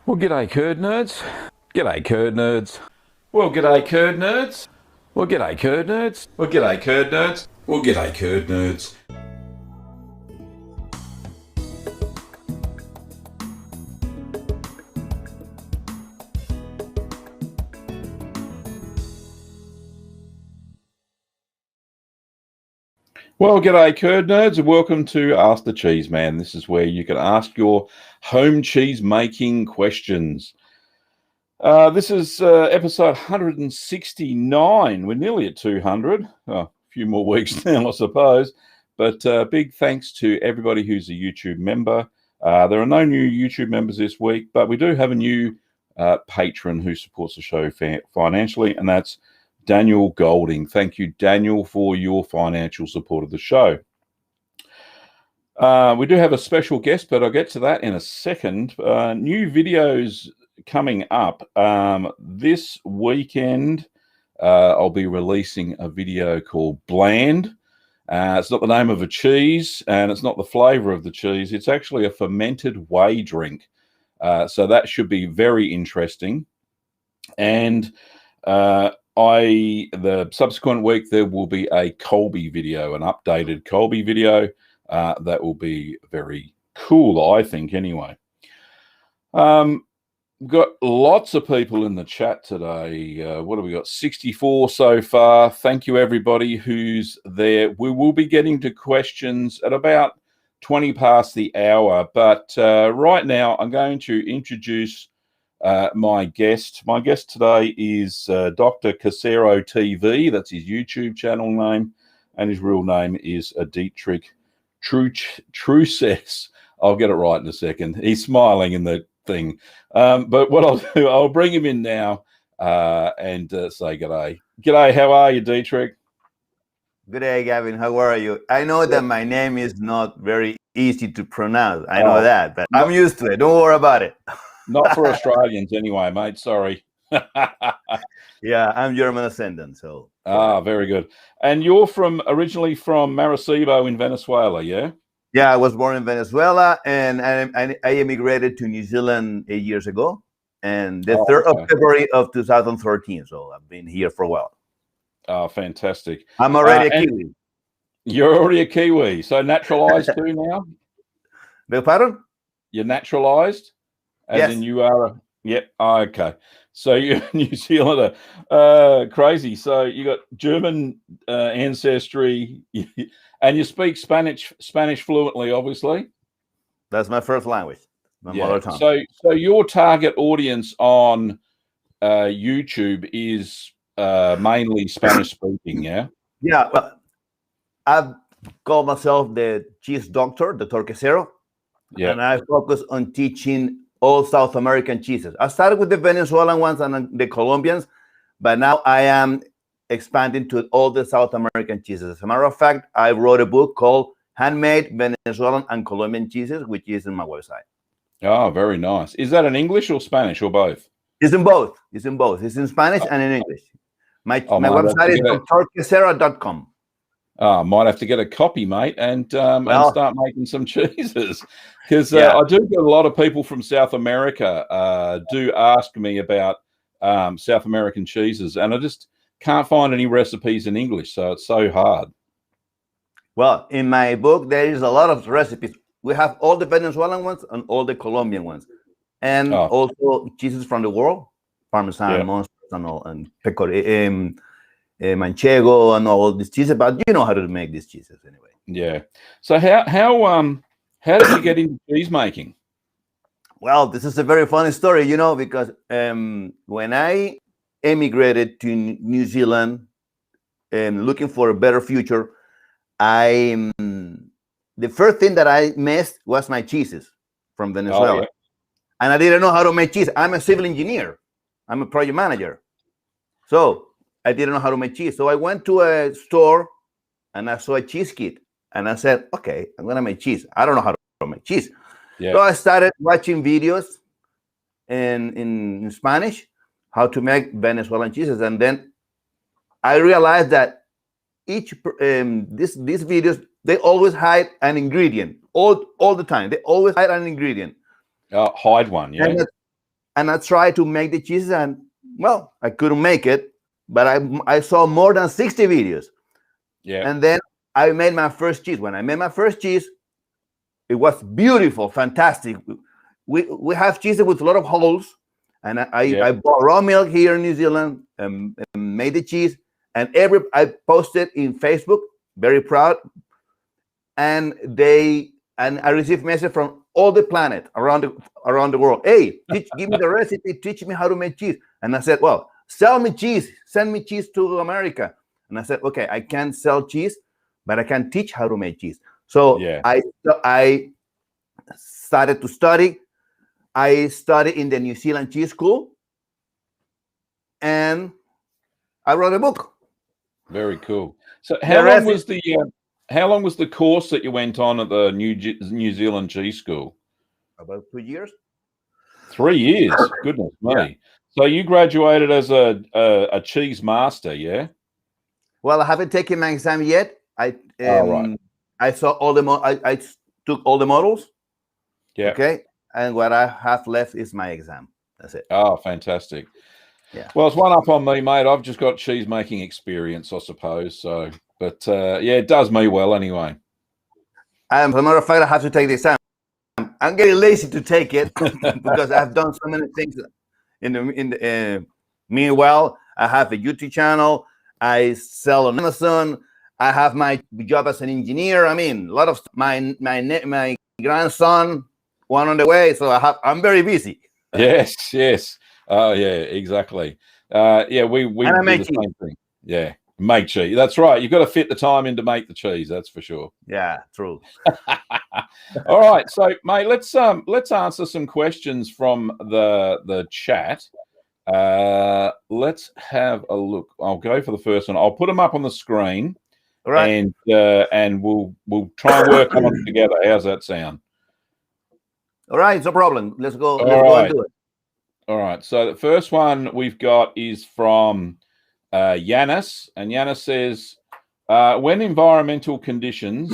Well, g'day, curd nerds. G'day, curd nerds. Well, g'day, curd nerds. Well, g'day, curd nerds. Well, g'day, curd nerds. Well, g'day, curd nerds. Well, g'day, curd nerds, and welcome to Ask the Cheeseman. This is where you can ask your home cheese making questions. This is episode 169. We're nearly at 200. A few more weeks now, I suppose. But big thanks to everybody who's a YouTube member. There are no new YouTube members this week, but we do have a new patron who supports the show financially, and that's Daniel Golding. Thank you, Daniel, for your financial support of the show. We do have a special guest, but I'll get to that in a second. New videos coming up. This weekend, I'll be releasing a video called Bland. It's not the name of a cheese, and it's not the flavor of the cheese. It's actually a fermented whey drink. So that should be very interesting. And the subsequent week, there will be a Colby video, an updated Colby video. That will be very cool, I think, anyway. We've got lots of people in the chat today. What have we got? 64 so far. Thank you, everybody who's there. We will be getting to questions at about 20 past the hour. But right now, I'm going to introduce my guest. My guest today is Doctor Quesero TV. That's his YouTube channel name. And his real name is Dietrich Truchsess. I'll get it right in a second. He's smiling in the thing. But what I'll do, I'll bring him in now and say g'day. G'day, how are you, Dietrich? Good day, Gavin. How are you? I know that my name is not very easy to pronounce. I know that, but I'm used to it. Don't worry about it. Not for Australians anyway, mate. Sorry. Yeah, I'm German ascendant. So. Very good. And you're originally from Maracaibo in Venezuela, yeah? Yeah, I was born in Venezuela, and I immigrated to New Zealand 8 years ago, and the 3rd of February of 2013. So I've been here for a while. Oh, fantastic. I'm already a Kiwi. You're already a Kiwi. So naturalized too now? Beg pardon? You're naturalized? As in you are yep. Oh, okay. So you're New Zealander. Crazy. So you got German ancestry, and you speak Spanish fluently, obviously. That's my first language. My mother tongue. So your target audience on YouTube is mainly Spanish speaking, yeah? Yeah. Well, I've called myself the cheese doctor, Doctor Quesero. Yeah. And I focus on teaching all South American cheeses. I started with the Venezuelan ones and the Colombians, but now I am expanding to all the South American cheeses. As a matter of fact, I wrote a book called Handmade Venezuelan and Colombian Cheeses, which is in my website. Oh, very nice. Is that in English or Spanish or both? It's in both. It's in both. It's in Spanish and in English. My website is drquesero.com. Might have to get a copy, mate, and start making some cheeses. Because I do get a lot of people from South America do ask me about South American cheeses, and I just can't find any recipes in English, so it's so hard. Well, in my book, there is a lot of recipes. We have all the Venezuelan ones and all the Colombian ones, and also cheeses from the world, Parmesan, Monsters, and all, and pecorino. Manchego and all these cheeses, but you know how to make these cheeses anyway. Yeah. So how did you get into cheese making? Well, this is a very funny story, because when I emigrated to New Zealand looking for a better future, the first thing that I missed was my cheeses from Venezuela. And I didn't know how to make cheese. I'm a civil engineer. I'm a project manager. So I didn't know how to make cheese. So I went to a store and I saw a cheese kit. And I said, okay, I'm going to make cheese. I don't know how to make cheese. Yeah. So I started watching videos in Spanish, how to make Venezuelan cheeses. And then I realized that these videos, they always hide an ingredient all the time. They always hide an ingredient. Hide one, yeah. and I tried to make the cheese, and well, I couldn't make it, but I saw more than 60 videos. Yeah. And then I made my first cheese. When I made my first cheese, it was beautiful, fantastic. We have cheese with a lot of holes, and I bought raw milk here in New Zealand and made the cheese, and I posted in Facebook, very proud, and I received messages from all the planet around the world. Hey, give me the recipe, teach me how to make cheese. And I said, well, sell me cheese, send me cheese to America. And I said, okay, I can't sell cheese, but I can teach how to make cheese. So I started to study. I studied in the New Zealand Cheese School, and I wrote a book. Very cool. So how long was the course that you went on at the New Zealand Cheese School? About 2 years. 3 years. Goodness me. Yeah. So you graduated as a cheese master, yeah? Well, I haven't taken my exam yet. Right. I saw all I took all the models. Yeah. Okay. And what I have left is my exam. That's it. Oh, fantastic. Yeah. Well, it's one up on me, mate. I've just got cheese making experience, I suppose. So, but yeah, it does me well anyway. As a matter of fact, I have to take the exam. I'm getting lazy to take it because I've done so many things. Meanwhile, I have a YouTube channel. I sell on Amazon. I have my job as an engineer. I mean, a lot of my grandson, one on the way. So I'm very busy. Yes. Oh yeah, exactly. Yeah, we do the same thing. Yeah, make cheese. That's right. You've got to fit the time in to make the cheese. That's for sure. Yeah, true. All right, so mate, let's answer some questions from the chat. Let's have a look. I'll go for the first one. I'll put them up on the screen. All right. And we'll try and work on it together. How's that sound? All right, no problem. Let's go. Let's go and do it. All right. So the first one we've got is from Yanis, and Yanis says, when environmental conditions,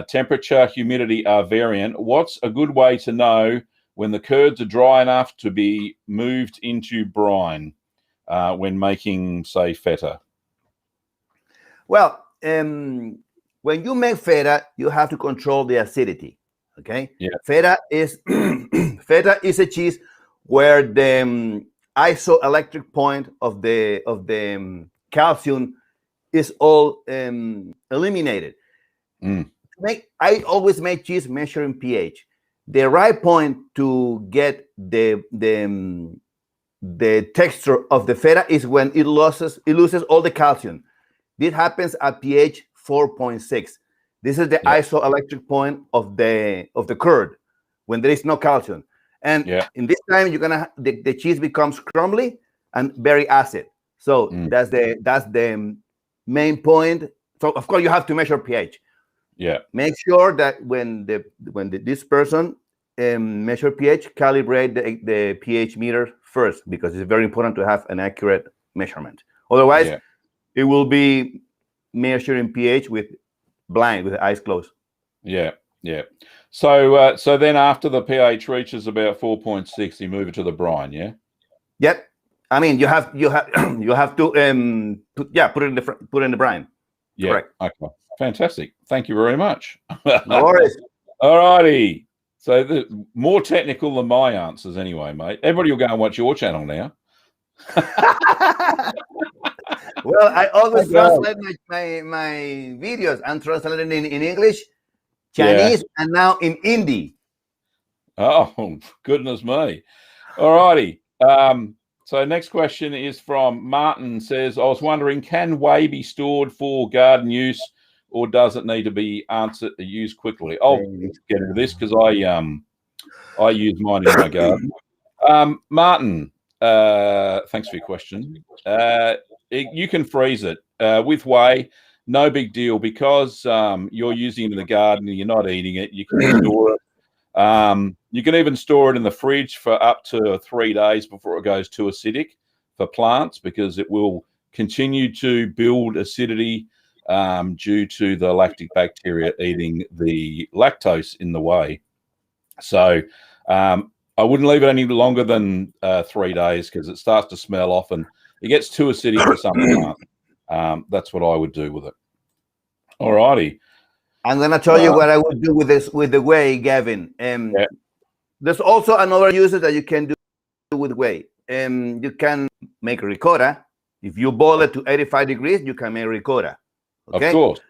temperature, humidity are variant, what's a good way to know when the curds are dry enough to be moved into brine when making, say, feta? Well, when you make feta, you have to control the acidity. Okay. Yeah. Feta is a cheese where the isoelectric point of the calcium is all eliminated. I always make cheese measuring pH. The right point to get the texture of the feta is when it loses all the calcium. This happens at pH 4.6. This is the isoelectric point of the curd when there is no calcium. And in this time, the cheese becomes crumbly and very acid. So that's the main point. So of course you have to measure pH. Yeah. Make sure that when this person measure pH, calibrate the pH meter first, because it's very important to have an accurate measurement. Otherwise, it will be measuring pH with the eyes closed. Yeah. So then after the pH reaches about 4.6, you move it to the brine. Yeah. Yep. I mean, you have to put it in the brine. Yeah. Correct. Okay. Fantastic. Thank you very much. No worries. All righty. So more technical than my answers anyway, mate. Everybody will go and watch your channel now. Well, I always translate my videos. I'm translating in English, Chinese, and now in Hindi. Oh, goodness me. All righty. So next question is from Martin. Says, I was wondering, can whey be stored for garden use, or does it need to be used quickly? I'll get into this because I use mine in my garden. Martin, thanks for your question. You can freeze it with whey, no big deal, because you're using it in the garden and you're not eating it. You can store it. You can even store it in the fridge for up to 3 days before it goes too acidic for plants, because it will continue to build acidity due to the lactic bacteria eating the lactose in the whey. So I wouldn't leave it any longer than 3 days because it starts to smell off and it gets too acidic for some plant. That's what I would do with it. All righty. I'm gonna tell you what I would do with the whey, Gavin. Yeah. There's also another uses that you can do with whey. You can make ricotta. If you boil it to 85 degrees, you can make ricotta. Okay? Of course.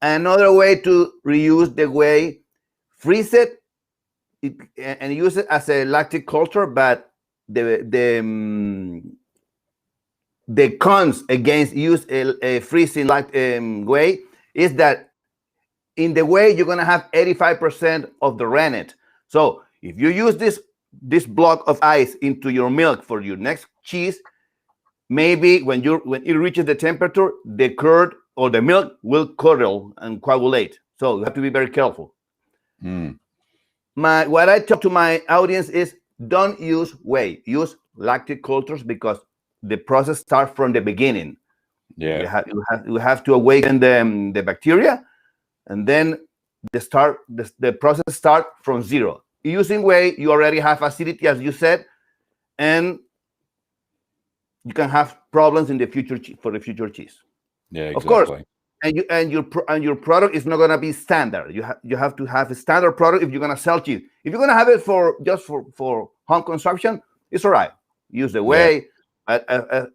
Another way to reuse the whey, freeze it, and use it as a lactic culture, but the cons against use a freezing whey is that in the whey you're gonna have 85% of the rennet. So if you use this block of ice into your milk for your next cheese, maybe when it reaches the temperature, the curd or the milk will curdle and coagulate. So you have to be very careful. What I tell to my audience is don't use whey. Use lactic cultures because the process starts from the beginning. Yeah. You have to awaken the bacteria, and then the process starts from zero. Using whey, you already have acidity, as you said, and you can have problems in the future for the future cheese. Yeah, exactly. Of course, and your product is not gonna be standard. You have to have a standard product if you're gonna sell cheese. If you're gonna have it just for home consumption, it's all right. Use the whey.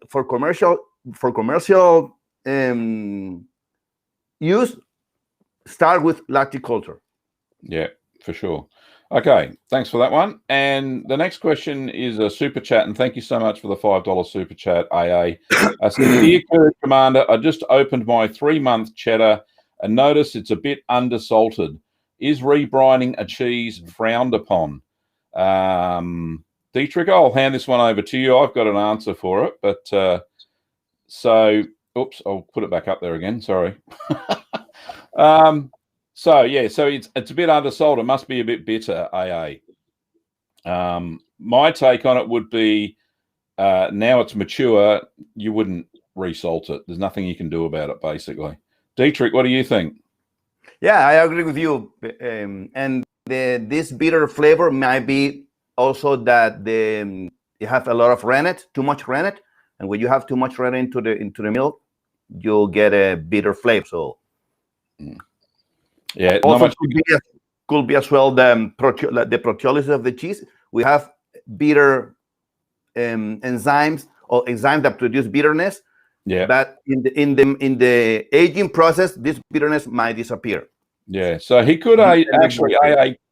For commercial use, start with lactic culture. Yeah, for sure. Okay, thanks for that one. And the next question is a super chat, and thank you so much for the $5 super chat, AA. I said, dear Curd Commander, I just opened my 3-month cheddar and notice it's a bit undersalted. Is rebrining a cheese frowned upon? Dietrich, I'll hand this one over to you. I've got an answer for it, but oops, I'll put it back up there again. Sorry. So it's a bit undersold. It must be a bit bitter, AA. My take on it would be now it's mature, you wouldn't resalt it. There's nothing you can do about it, basically. Dietrich, what do you think? Yeah, I agree with you. And this bitter flavor might be also that you have a lot of rennet, too much rennet, and when you have too much rennet into the milk, you'll get a bitter flavor. So. Yeah, also could be as well the proteolysis of the cheese. We have bitter enzymes or enzymes that produce bitterness. Yeah. But in the aging process, this bitterness might disappear. Yeah. So he could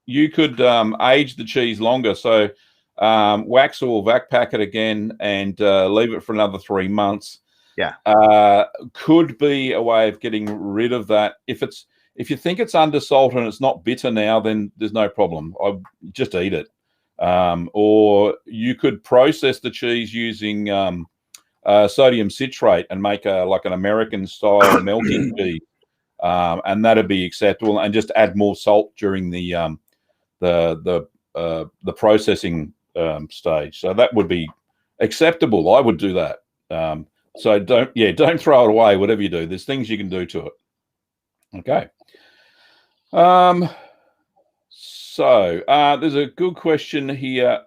you could age the cheese longer. So wax or vac pack it again and leave it for another 3 months. Yeah. Could be a way of getting rid of that. If you think it's undersalted and it's not bitter now, then there's no problem. I just eat it. Or you could process the cheese using sodium citrate and make like an American style melting cheese, and that'd be acceptable. And just add more salt during the processing stage. So that would be acceptable. I would do that. So don't throw it away. Whatever you do, there's things you can do to it. Okay. So there's a good question here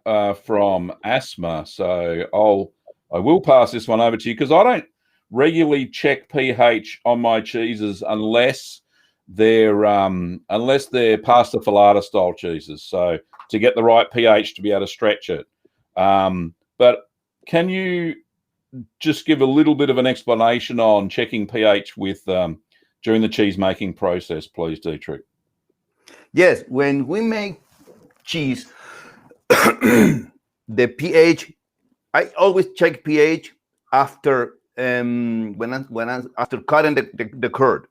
from Asma. So I will pass this one over to you because I don't regularly check pH on my cheeses unless they're pasta filata style cheeses. So to get the right pH to be able to stretch it. But can you just give a little bit of an explanation on checking pH with during the cheese making process, please, Dietrich? Yes, when we make cheese, the pH, I always check pH after after cutting the curd.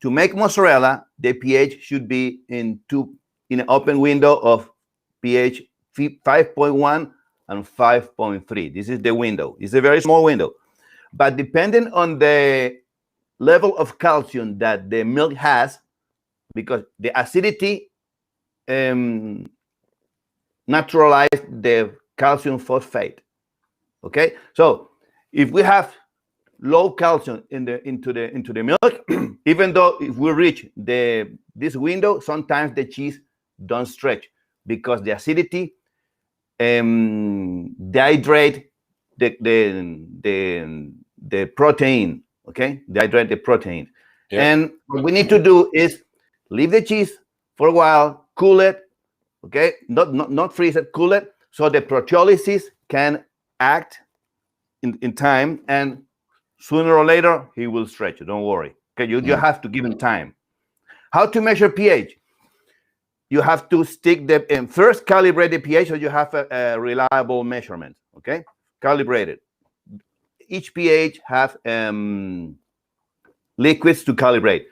To make mozzarella, the pH should be in an open window of pH 5.1 and 5.3. This is the window. It's a very small window, but depending on the level of calcium that the milk has, because the acidity neutralizes the calcium phosphate. Okay, so if we have low calcium into the milk, even though if we reach this window, sometimes the cheese don't stretch. because the acidity dehydrate the protein. Okay, dehydrate the protein. Yep. And what we need to do is leave the cheese for a while, cool it. Okay, not freeze it, cool it, so the proteolysis can act in time, and sooner or later he will stretch. Don't worry. Okay, you have to give him time. How to measure pH? You have to stick the first calibrate the pH so you have a reliable measurement. Okay, calibrate it. Each pH have liquids to calibrate.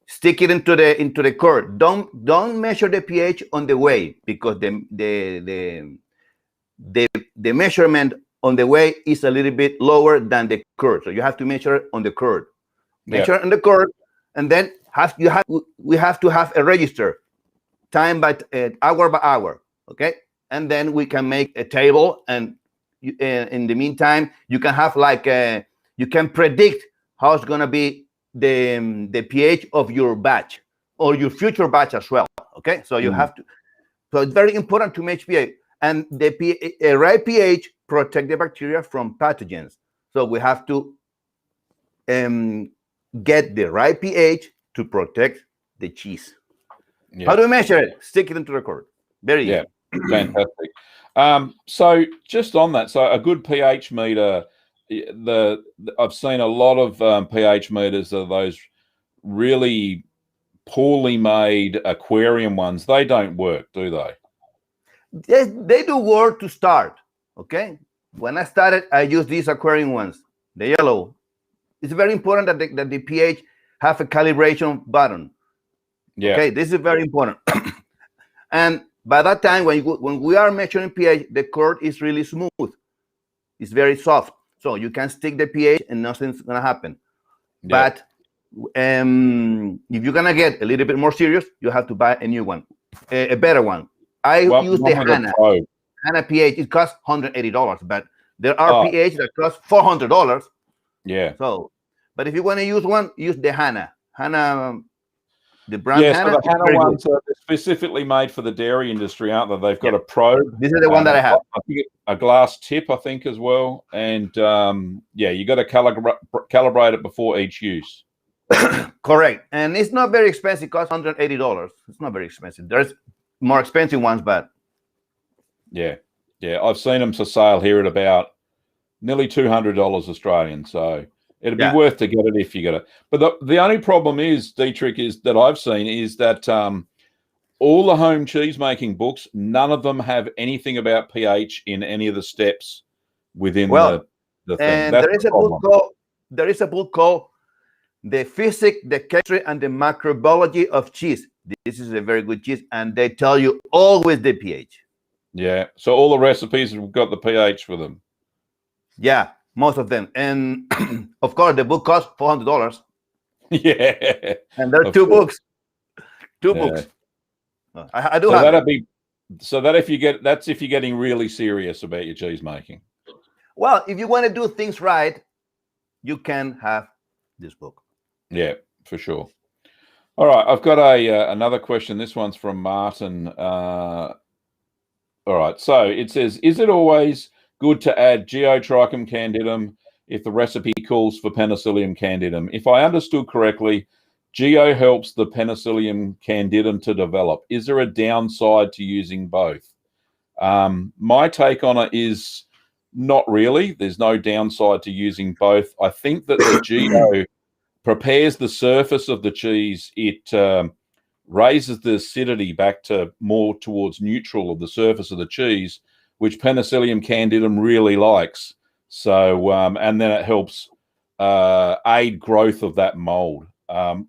Stick it into the curd. Don't measure the pH on the way, because the measurement on the way is a little bit lower than the curd. So you have to measure on the curd. Measure on the curd, and then we have to have a register, time by hour by hour. Okay, and then we can make a table, and in the meantime you can have you can predict how it's gonna be the pH of your batch or your future batch as well. Okay, so you have to. So it's very important to match pH, and the right pH protect the bacteria from pathogens. So we have to get the right pH to protect the cheese. How do we measure it? Stick it into the curd. Very easy. Fantastic. So just on that, so a good pH meter. I've seen a lot of pH meters of those really poorly made aquarium ones. They don't work, do they? They do work to start. Okay. When I started, I used these aquarium ones, the yellow. It's very important that the pH have a calibration button. Yeah. Okay. This is very important. And by that time, when we are measuring pH, the curd is really smooth. It's very soft. So you can stick the pH and nothing's gonna happen. Yeah. But if you're gonna get a little bit more serious, you have to buy a new one, a better one. I use the Hana pH. It costs $180, but there are pH that cost $400. Yeah. So, but if you want to use one, use the Hana. The brand Hana. So the Hana ones are specifically made for the dairy industry, aren't they? They've got a probe. This is the one that I have. I think a glass tip, I think, as well. And you got to calibrate it before each use. Correct. And it's not very expensive. It costs $180. It's not very expensive. There's more expensive ones, but yeah, I've seen them for sale here at about nearly $200 Australian. So it'd be worth to get it if you get it. But the only problem is, Dietrich, is that I've seen is that all the home cheese making books, none of them have anything about pH in any of the steps within the thing. And there is a book called The Physics, the Chemistry, and the Microbiology of Cheese. This is a very good cheese, and they tell you always the pH. Yeah. So all the recipes have got the pH for them. Yeah, most of them. And of course, the book costs $400. Yeah. And there are two books. Two books. I do so have that'd be so that if you're getting really serious about your cheese making. Well, if you want to do things right, you can have this book. Yeah, for sure. All right, I've got another question. This one's from Martin. All right, so it says, is it always good to add Geotrichum candidum if the recipe calls for Penicillium candidum? If I understood correctly, Geo helps the Penicillium candidum to develop. Is there a downside to using both? My take on it is not really. There's no downside to using both. I think that the Geo prepares the surface of the cheese. It raises the acidity back to more towards neutral of the surface of the cheese, which Penicillium candidum really likes. So, and then it helps aid growth of that mold.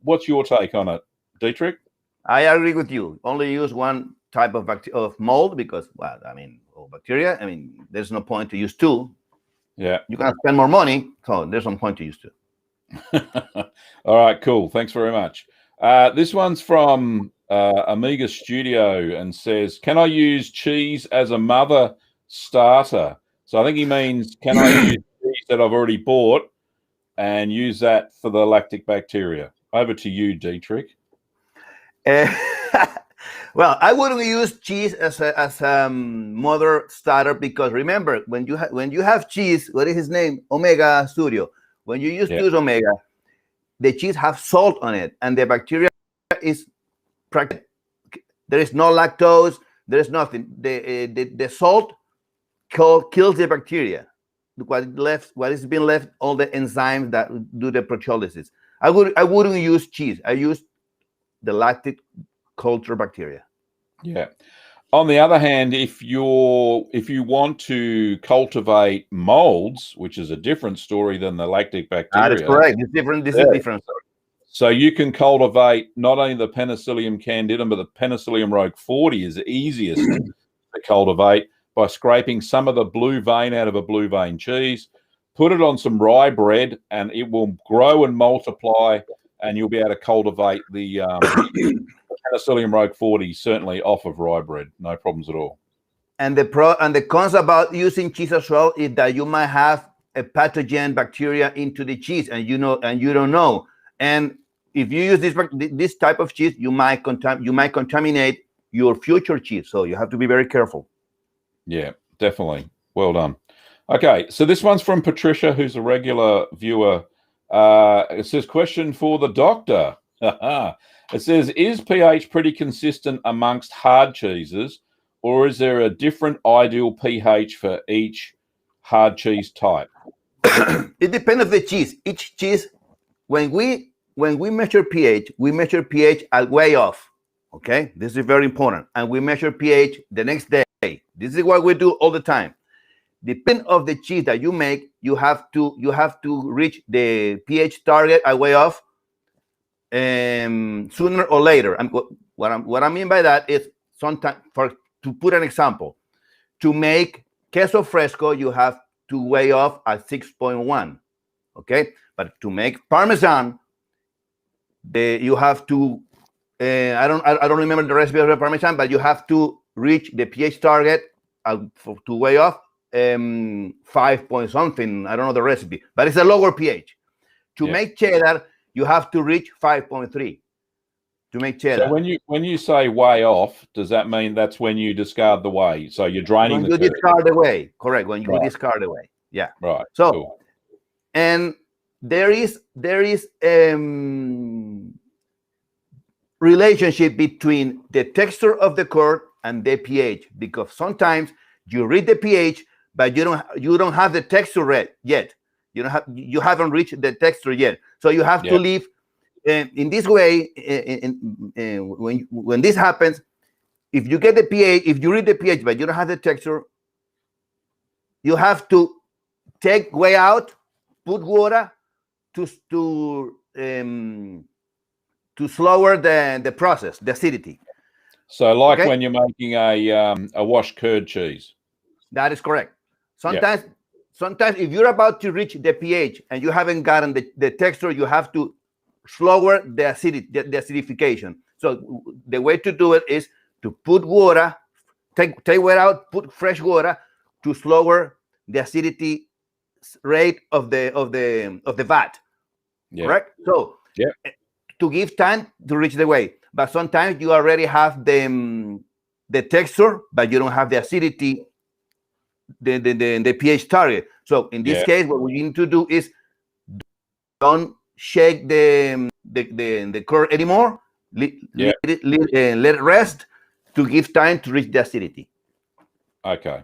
What's your take on it, Dietrich? I agree with you. Only use one type of mold because, well, I mean, bacteria. I mean, there's no point to use two. Yeah. You can spend more money, so there's no point to use two. All right, cool. Thanks very much. This one's from Amiga Studio and says, can I use cheese as a mother starter? So I think he means, can I use cheese that I've already bought and use that for the lactic bacteria? Over to you, Dietrich. Well, I wouldn't use cheese as a mother starter, because remember, when you have cheese, what is his name? Omega Studio. When you use Omega, the cheese have salt on it, and the bacteria is there is no lactose. There is nothing. The salt kills the bacteria. What is being left, all the enzymes that do the proteolysis. I wouldn't use cheese. I use the lactic culture bacteria. Yeah. On the other hand, if you want to cultivate molds, which is a different story than the lactic bacteria. That is correct. It's different. This is a different story. So you can cultivate not only the Penicillium candidum, but the Penicillium roqueforti is the easiest to cultivate by scraping some of the blue vein out of a blue vein cheese, put it on some rye bread, and it will grow and multiply, and you'll be able to cultivate the Penicillium roqueforti certainly off of rye bread. No problems at all. And the cons about using cheese as well is that you might have a pathogen bacteria into the cheese, and you don't know. And if you use this type of cheese, you might contaminate your future cheese. So you have to be very careful. Yeah, definitely. Well done. Okay, so this one's from Patricia, who's a regular viewer. It says, question for the doctor. It says, is pH pretty consistent amongst hard cheeses, or is there a different ideal pH for each hard cheese type? It depends on the cheese. Each cheese, when we measure pH, we measure pH way off. Okay, this is very important. And we measure pH the next day. This is what we do all the time. Depending of the cheese that you make, you have to reach the pH target way off sooner or later. And what I mean by that is, sometimes, to put an example, to make queso fresco, you have to weigh off at 6.1. Okay, but to make Parmesan, you have to I don't remember the recipe of the Parmesan, but you have to reach the pH target to weigh off 5 point something. I don't know the recipe, but it's a lower pH. To make cheddar, you have to reach 5.3 to make cheddar. So when you say way off, does that mean that's when you discard the whey? So you're draining when you discard the whey, correct? When you discard the whey, yeah. Right. So, cool. And there is relationship between the texture of the curd and the pH, because sometimes you read the pH, but you don't have the texture yet. You haven't reached the texture yet. So you have to leave in this way. When this happens, if you get the pH, if you read the pH but you don't have the texture, you have to take whey out, put water to slower the process, the acidity. So like when you're making a washed curd cheese. That is correct. Sometimes if you're about to reach the pH and you haven't gotten the texture, you have to slower the acidity, the acidification. So the way to do it is to put water, take water out, put fresh water to slower the acidity rate of the vat. Correct? So to give time to reach the whey. But sometimes you already have the texture, but you don't have the acidity, the pH target. So in this case, what we need to do is don't shake the curd anymore. Let it rest to give time to reach the acidity. Okay.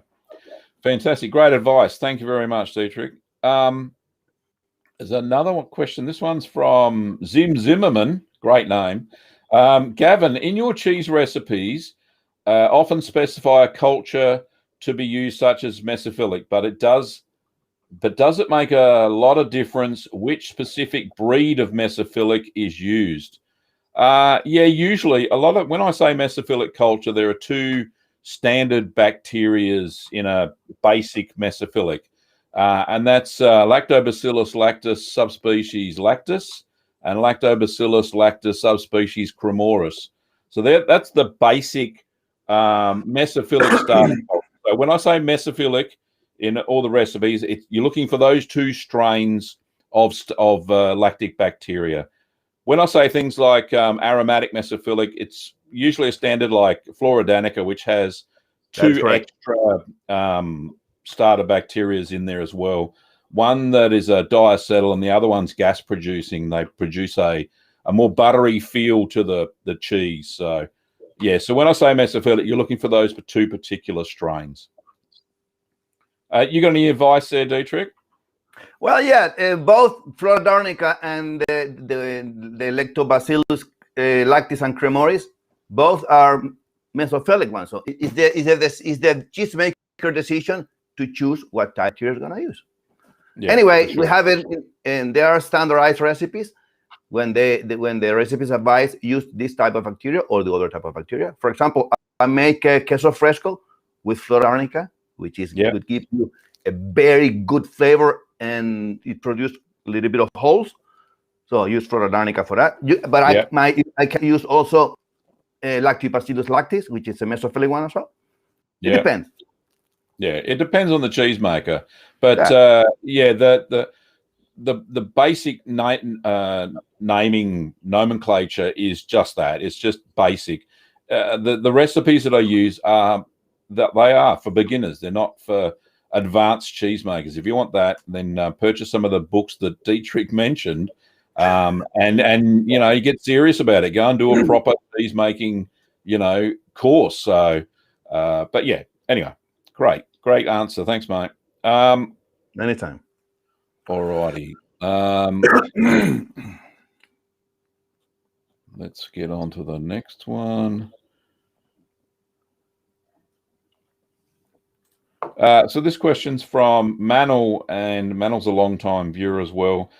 Fantastic. Great advice. Thank you very much, Dietrich. There's another question. This one's from Zimmerman. Great name. Gavin, in your cheese recipes, often specify a culture to be used such as mesophilic, but does it make a lot of difference which specific breed of mesophilic is used? Usually when I say mesophilic culture, there are two standard bacterias in a basic mesophilic, and that's Lactobacillus lactis subspecies lactis and Lactobacillus lactis subspecies cremoris. So that's the basic mesophilic starter. So when I say mesophilic in all the recipes, you're looking for those two strains of lactic bacteria. When I say things like aromatic mesophilic, it's usually a standard like Flora Danica, which has two extra starter bacterias in there as well. One that is a diacetyl and the other one's gas producing. They produce a more buttery feel to the cheese. So, yeah. So when I say mesophilic, you're looking for those two particular strains. You got any advice there, Dietrich? Well, yeah, both Flora Danica and the Lactobacillus lactis and cremoris, both are mesophilic ones. So is the cheesemaker decision to choose what type you're going to use. Yeah, anyway, sure. We have it, and there are standardized recipes. When the recipes advise use this type of bacteria or the other type of bacteria. For example, I make a queso fresco with Flora Danica, which is would give you a very good flavor, and it produces a little bit of holes. So I use Flora Danica for that. I can use also Lactobacillus lactis, which is a mesophilic one as well. It depends. Yeah, it depends on the cheesemaker, but the basic naming nomenclature is just that. It's just basic. The recipes that I use are for beginners. They're not for advanced cheesemakers. If you want that, then purchase some of the books that Dietrich mentioned, and you get serious about it. Go and do a proper cheesemaking course. So, but yeah. Anyway. Great answer. Thanks, mate. Anytime. All righty. Let's get on to the next one. So this question's from Manel, and Manel's a long-time viewer as well.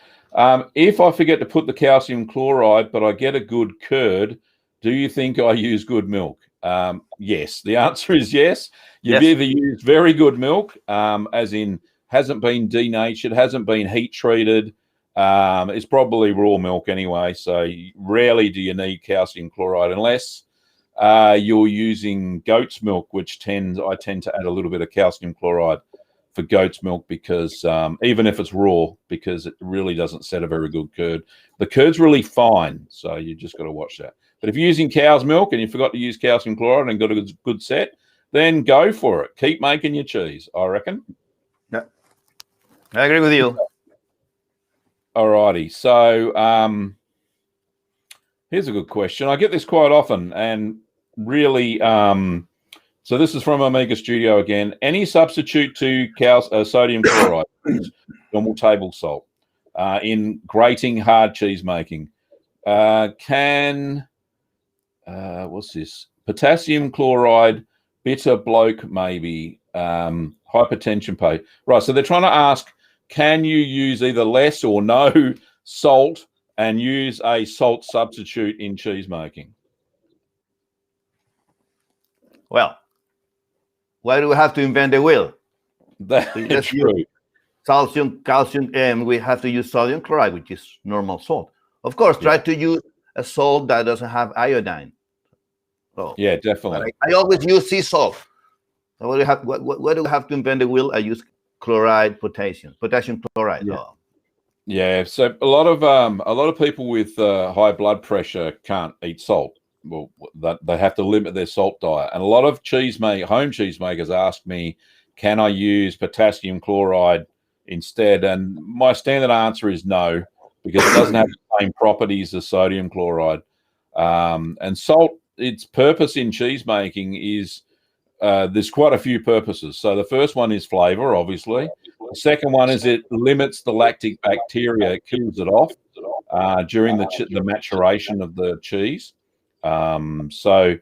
If I forget to put the calcium chloride, but I get a good curd, do you think I use good milk? Yes. The answer is yes. You've either used very good milk, as in hasn't been denatured, hasn't been heat treated. It's probably raw milk anyway. So rarely do you need calcium chloride unless you're using goat's milk, which I tend to add a little bit of calcium chloride for goat's milk because even if it's raw, because it really doesn't set a very good curd. The curd's really fine, so you just got to watch that. But if you're using cow's milk and you forgot to use calcium chloride and got a good set, then go for it. Keep making your cheese, I reckon. Yeah, I agree with you. All righty. So here's a good question. I get this quite often, and really, so this is from Omega Studio again. Any substitute to sodium chloride, normal table salt, in grating hard cheese making? What's this? Potassium chloride, bitter bloke, maybe, hypertension pay. Right, so they're trying to ask, can you use either less or no salt and use a salt substitute in cheese making? Well, why do we have to invent the wheel? That's true. Calcium, and we have to use sodium chloride, which is normal salt. Of course, try to use a salt that doesn't have iodine. So, yeah, definitely. I always use sea salt. So what do we have to invent the wheel? I use potassium chloride. Yeah. Yeah. So a lot of people with high blood pressure can't eat salt. Well, they have to limit their salt diet. And a lot of home cheesemakers ask me, can I use potassium chloride instead? And my standard answer is no, because it doesn't have the same properties as sodium chloride. And salt, its purpose in cheese making is there's quite a few purposes. So the first one is flavor, obviously. The second one is it limits the lactic bacteria, it kills it off during the maturation of the cheese. So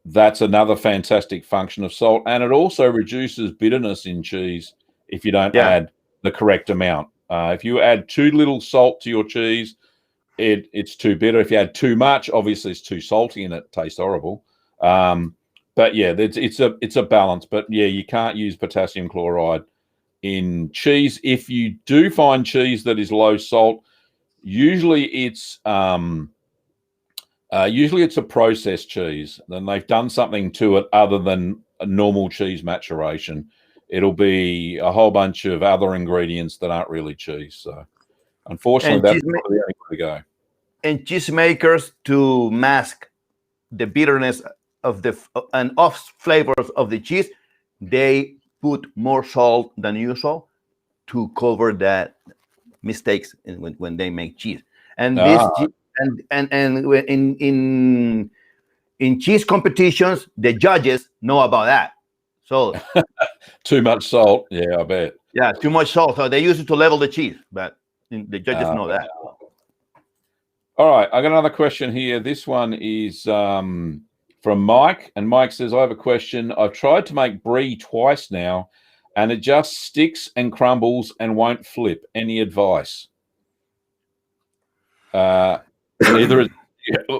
that's another fantastic function of salt, and it also reduces bitterness in cheese if you don't add the correct amount. If you add too little salt to your cheese, it's too bitter. If you add too much, obviously it's too salty and it tastes horrible. But yeah, it's a balance. But yeah, you can't use potassium chloride in cheese. If you do find cheese that is low salt, usually it's a processed cheese. Then they've done something to it other than a normal cheese maturation. It'll be a whole bunch of other ingredients that aren't really cheese. So unfortunately, that's probably the only way to go. And cheesemakers to mask the bitterness of and off flavors of the cheese, they put more salt than usual to cover that mistakes when they make cheese. And in cheese competitions, the judges know about that. So too much salt. Yeah, I bet. Yeah, too much salt. So they use it to level the cheese, but the judges know that. All right, I got another question here. This one is from Mike, and Mike says, I have a question. I've tried to make brie twice now, and it just sticks and crumbles and won't flip. Any advice? Either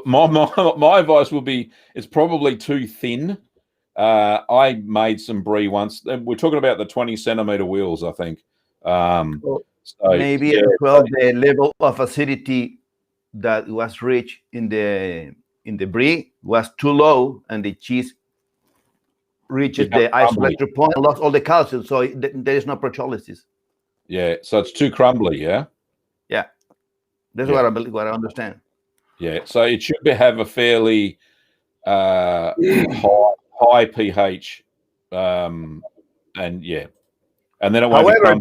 my advice would be it's probably too thin. I made some brie once. We're talking about the 20 centimeter wheels, I think. So maybe as well the level of acidity that was reached in the brie was too low, and the cheese reaches the isoelectric point and lost all the calcium, so there is no proteolysis. Yeah, so it's too crumbly. Yeah. Yeah, that's what I understand. Yeah, so it should have a fairly high pH, and and then it won't. However,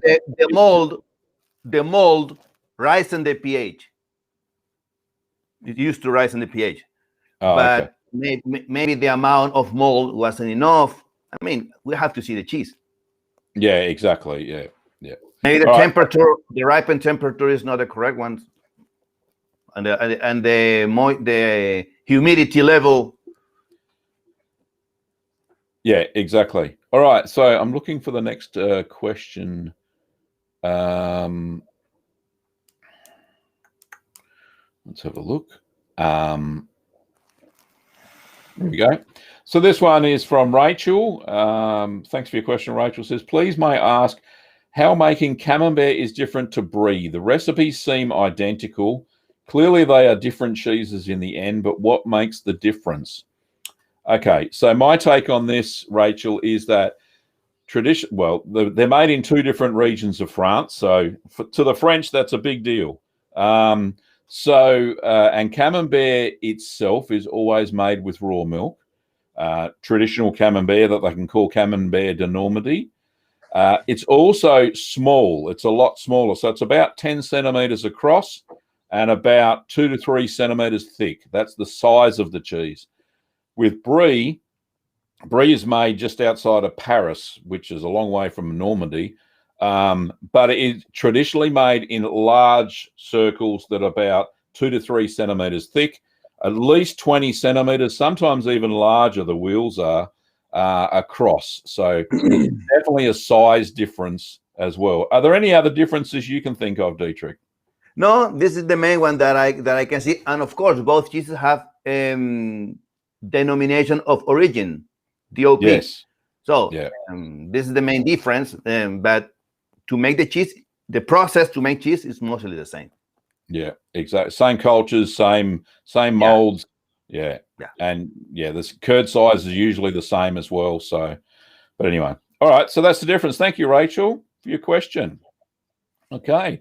the mold rise in the pH. It used to rise in the pH, but maybe the amount of mold wasn't enough. I mean, we have to see the cheese. Yeah, exactly. Yeah. Maybe the temperature, the ripened temperature, is not the correct one, and the humidity level. Yeah, exactly. All right, so I'm looking for the next question. Let's have a look. There we go. So this one is from Rachel. Thanks for your question. Rachel says, please may I ask how making camembert is different to brie? The recipes seem identical. Clearly they are different cheeses in the end, but what makes the difference? Okay, so my take on this, Rachel, is that they're made in two different regions of France. So to the French, that's a big deal. And camembert itself is always made with raw milk. Traditional camembert that they can call camembert de Normandy. It's also small. It's a lot smaller. So it's about 10 centimeters across and about 2 to 3 centimeters thick. That's the size of the cheese. With brie is made just outside of Paris, which is a long way from Normandy. But it is traditionally made in large circles that are about 2 to 3 centimeters thick, at least 20 centimeters, sometimes even larger. The wheels are across. So definitely a size difference as well. Are there any other differences you can think of, Dietrich? No, this is the main one that I can see. And of course, both cheeses have denomination of origin, DOP. Yes. So this is the main difference. But to make the cheese, the process to make cheese is mostly the same. Yeah, exactly. Same cultures, same molds. Yeah. And the curd size is usually the same as well. So, but anyway, all right. So that's the difference. Thank you, Rachel, for your question. Okay.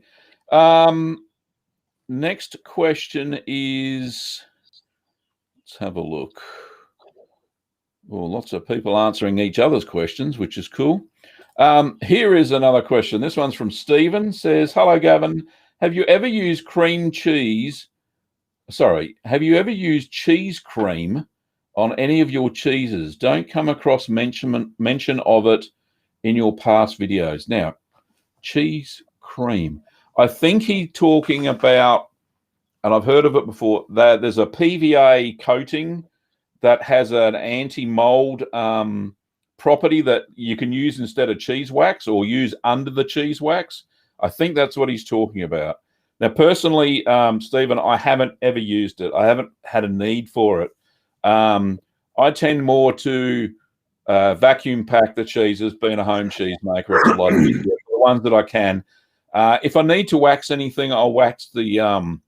Next question is, let's have a look. Well, lots of people answering each other's questions, which is cool. Here is another question. This one's from Stephen. Says, hello, Gavin. Have you ever used cheese cream on any of your cheeses? Don't come across mention of it in your past videos. Now, cheese cream. I think he's talking about, and I've heard of it before, that there's a PVA coating that has an anti-mold property that you can use instead of cheese wax or use under the cheese wax. I think that's what he's talking about. Now, personally, Stephen, I haven't ever used it. I haven't had a need for it. I tend more to vacuum pack the cheeses, being a home cheese maker. It's a lot easier. The ones that I can. If I need to wax anything, I'll wax the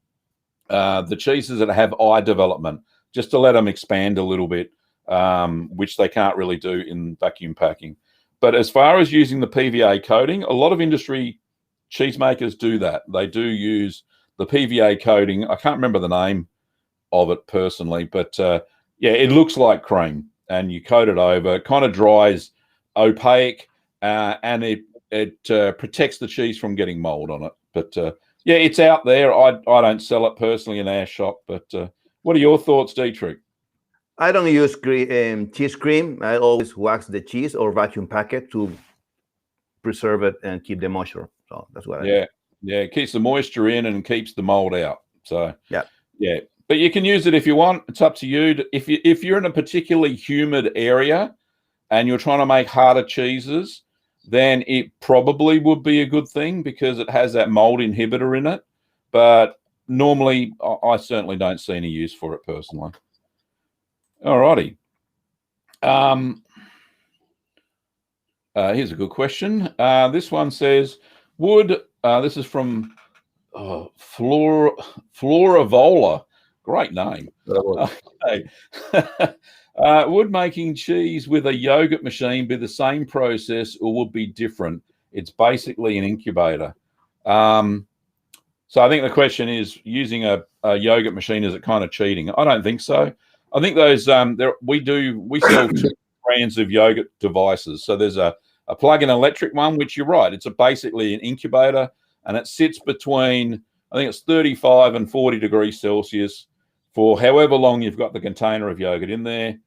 cheeses that have eye development, just to let them expand a little bit, which they can't really do in vacuum packing. But as far as using the PVA coating, a lot of industry cheesemakers do that. They do use the PVA coating. I can't remember the name of it personally, but yeah, it looks like cream, and you coat it over. It kind of dries opaque, and it protects the cheese from getting mold on it. But yeah, it's out there. I don't sell it personally in our shop. But what are your thoughts, Dietrich? I don't use cheese cream. I always wax the cheese or vacuum pack it to preserve it and keep the moisture. So that's what I do. Yeah, it keeps the moisture in and keeps the mold out. So yeah. But you can use it if you want. It's up to you. If you're in a particularly humid area and you're trying to make harder cheeses, then it probably would be a good thing because it has that mold inhibitor in it. But normally, I certainly don't see any use for it personally. All righty. Here's a good question. This one says, this is from Floravola. Great name. Okay. Would making cheese with a yogurt machine be the same process or would be different? It's basically an incubator. So I think the question is, using a yogurt machine, is it kind of cheating? I don't think so. I think those we sell two brands of yogurt devices. So there's a plug-in electric one, which you're right, it's basically an incubator, and it sits between, I think it's 35 and 40 degrees Celsius for however long you've got the container of yogurt in there.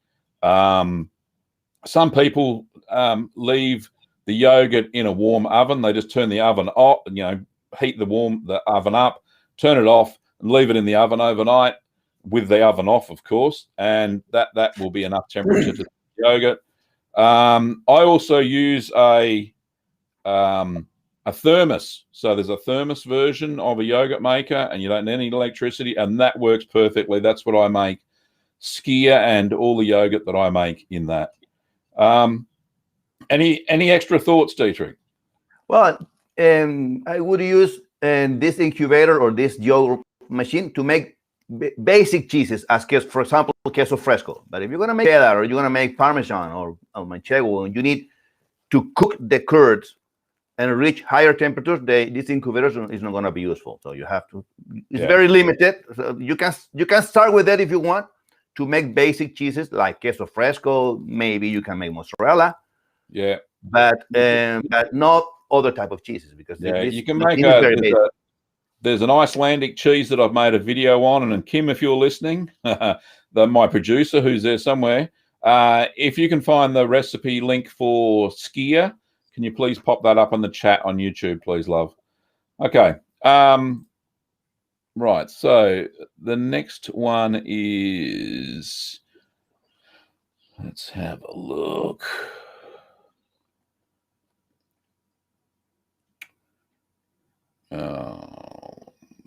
Some people leave the yogurt in a warm oven. They just turn the oven off, heat the oven up, turn it off, and leave it in the oven overnight with the oven off, of course, and that will be enough temperature to the yogurt. I also use a thermos. So there's a thermos version of a yogurt maker, and you don't need any electricity, and that works perfectly. That's what I make skyr and all the yogurt that I make in that. Any extra thoughts, Dietrich? Well, I would use this incubator or this yogurt machine to make basic cheeses, as for example, queso fresco. But if you're going to make cheddar or you're going to make Parmesan or manchego, you need to cook the curds and reach higher temperatures. This incubator is not going to be useful. So you have to. It's very limited. So you can start with that if you want to make basic cheeses like queso fresco. Maybe you can make mozzarella. Yeah, but not other type of cheeses because you can make there's an Icelandic cheese that I've made a video on, and Kim, if you're listening, my producer who's there somewhere, if you can find the recipe link for skyr, can you please pop that up on the chat on YouTube, please, love? Okay. Right. So the next one is, let's have a look.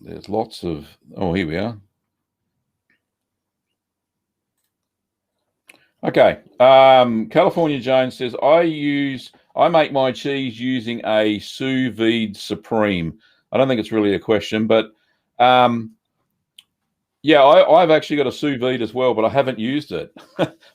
There's lots of, here we are. Okay. California Jones says, I make my cheese using a sous vide supreme. I don't think it's really a question, but I've actually got a sous vide as well, but I haven't used it